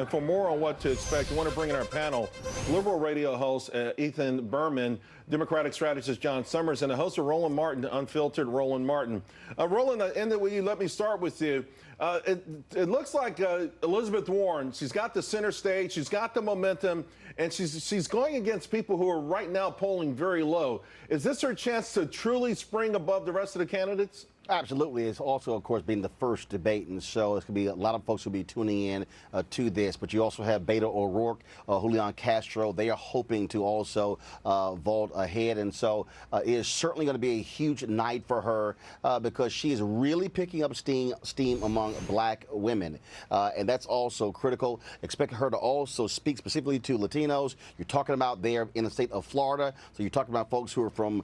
And for more on what to expect, we want to bring in our panel, liberal radio host Ethan Bearman, Democratic strategist Jon Summers, and the host of Roland Martin, Unfiltered Roland Martin. Roland, let me start with you. It looks like Elizabeth Warren, she's got the center stage, she's got the momentum, and she's going against people who are right now polling very low. Is this her chance to truly spring above the rest of the candidates? Absolutely. It's also, of course, being the first debate, and so it's going to be a lot of folks who will be tuning in to this. But you also have Beto O'Rourke, Julian Castro. They are hoping to also vault ahead, and so it is certainly going to be a huge night for her because she is really picking up steam among black women, and that's also critical. Expect her to also speak specifically to Latinos. You're talking about there in the state of Florida, so you're talking about folks who are from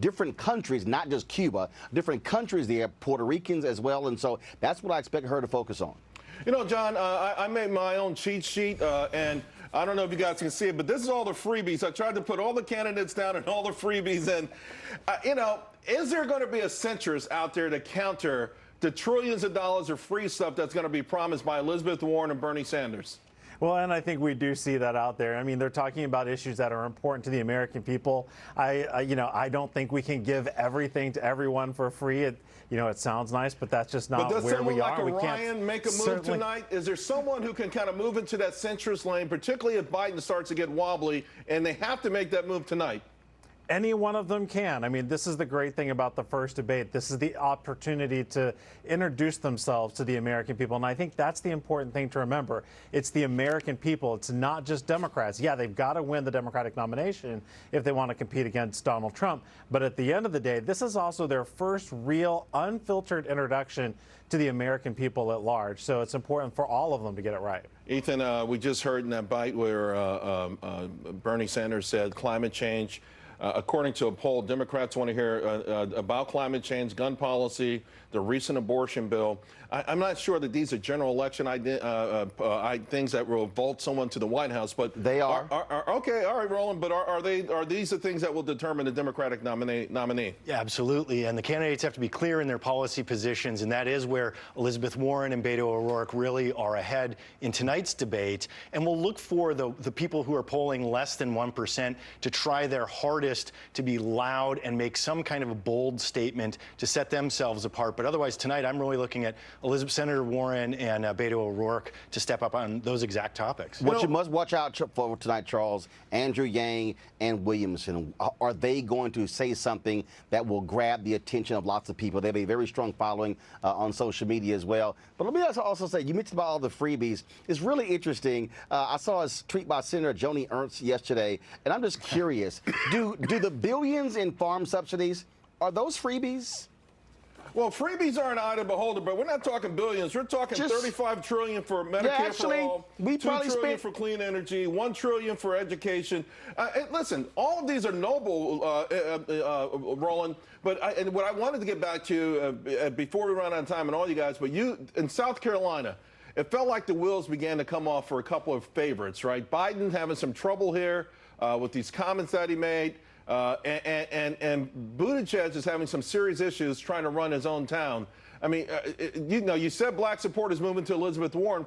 different countries, not just Cuba, different countries there, Puerto Ricans as well, and so that's what I expect her to focus on. You know, John, I made my own cheat sheet, and I don't know if you guys can see it, but this is all the freebies. I tried to put all the candidates down and all the freebies, and, you know, is there going to be a centrist out there to counter the trillions of dollars of free stuff that's going to be promised by Elizabeth Warren and Bernie Sanders? Well, and I think we do see that out there. I mean, they're talking about issues that are important to the American people. I don't think we can give everything to everyone for free. It sounds nice, but that's just not where we are. But does someone like Ryan make a move tonight? Is there someone who can kind of move into that centrist lane, particularly if Biden starts to get wobbly, and they have to make that move tonight? Any one of them can. I mean, this is the great thing about the first debate. This is the opportunity to introduce themselves to the American people. And I think that's the important thing to remember. It's the American people. It's not just Democrats. Yeah, they've got to win the Democratic nomination if they want to compete against Donald Trump. But at the end of the day, this is also their first real unfiltered introduction to the American people at large. So it's important for all of them to get it right. Ethan, we just heard in that bite where Bernie Sanders said climate change. According to a poll, Democrats want to hear about climate change, gun policy, the recent abortion bill. I'm not sure that these are general election things that will vault someone to the White House, but they are. Okay, all right, Roland. But are these the things that will determine the Democratic nominee? Yeah, absolutely. And the candidates have to be clear in their policy positions, and that is where Elizabeth Warren and Beto O'Rourke really are ahead in tonight's debate. And we'll look for the people who are polling less than 1% to try their hardest to be loud and make some kind of a bold statement to set themselves apart. But otherwise, tonight, I'm really looking at Senator Warren and Beto O'Rourke to step up on those exact topics. What you must watch out for tonight, Charles, Andrew Yang and Williamson, are they going to say something that will grab the attention of lots of people? They have a very strong following on social media as well. But let me also say, you mentioned about all the freebies. It's really interesting. I saw a tweet by Senator Joni Ernst yesterday, and I'm just curious, do the billions in farm subsidies, are those freebies? Well, freebies are an eye to beholder, but we're not talking billions. We're talking $35 trillion for Medicare for all, $2 trillion for clean energy, $1 trillion for education. Listen, all of these are noble, Roland. But what I wanted to get back to before we run out of time, and all you guys, but you in South Carolina, it felt like the wheels began to come off for a couple of favorites, right? Biden having some trouble here with these comments that he made. And Buttigieg is having some serious issues trying to run his own town. I mean, you said black support is moving to Elizabeth Warren.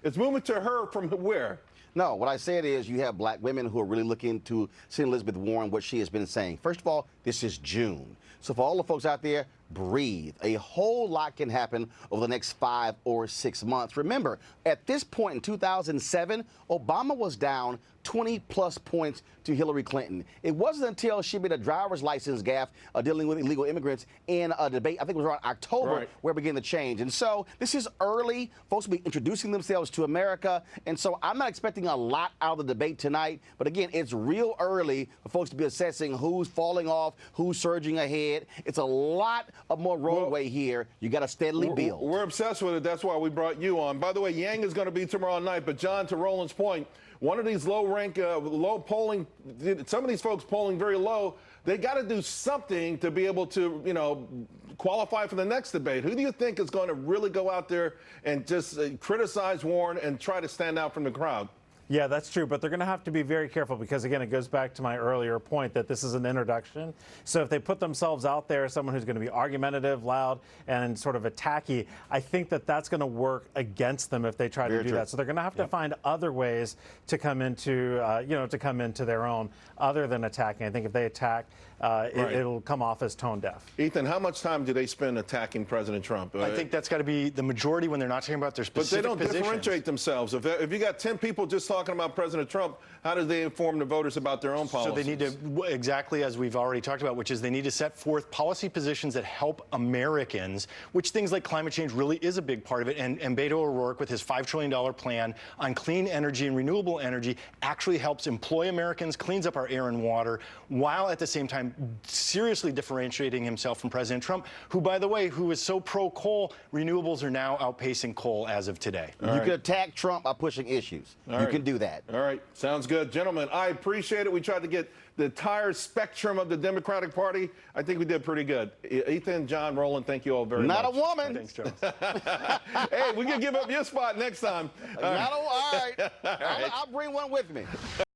It's moving to her from where? No, what I said is you have black women who are really looking to see Elizabeth Warren, what she has been saying. First of all, this is June. So for all the folks out there, breathe. A whole lot can happen over the next 5 or 6 months. Remember, at this point in 2007, Obama was down 20-plus points to Hillary Clinton. It wasn't until she made a driver's license gaffe dealing with illegal immigrants in a debate, I think it was around October, where it began to change. And so this is early. Folks will be introducing themselves to America. And so I'm not expecting a lot out of the debate tonight. But again, it's real early for folks to be assessing who's falling off, who's surging ahead. It's a lot of more roadway here. You got to steadily build. We're obsessed with it. That's why we brought you on. By the way, Yang is going to be tomorrow night. But John, to Roland's point, one of these low polling, some of these folks polling very low, they got to do something to be able to, qualify for the next debate. Who do you think is going to really go out there and just criticize Warren and try to stand out from the crowd? Yeah, that's true, but they're going to have to be very careful because, again, it goes back to my earlier point that this is an introduction. So if they put themselves out there as someone who's going to be argumentative, loud, and sort of attacky, I think that that's going to work against them if they try to do that. So they're going to have to find other ways to come into, to come into their own other than attacking. I think if they attack, it'll come off as tone deaf. Ethan, how much time do they spend attacking President Trump? I think that's got to be the majority when they're not talking about their specific But they don't positions. differentiate themselves. If you got 10 people just talking about President Trump, how do they inform the voters about their own policies? So they need to, exactly as we've already talked about, which is they need to set forth policy positions that help Americans, which things like climate change really is a big part of it. And Beto O'Rourke, with his $5 trillion plan on clean energy and renewable energy, actually helps employ Americans, cleans up our air and water, while at the same time seriously differentiating himself from President Trump, who, by the way, who is so pro-coal, renewables are now outpacing coal as of today. You can attack Trump by pushing issues. You can do that. All right. Sounds good. Gentlemen, I appreciate it. We tried to get the entire spectrum of the Democratic Party. I think we did pretty good. Ethan, John, Roland, thank you all very much. Not a woman. Thanks, Charles. Hey, we can give up your spot next time. All right. I'll bring one with me.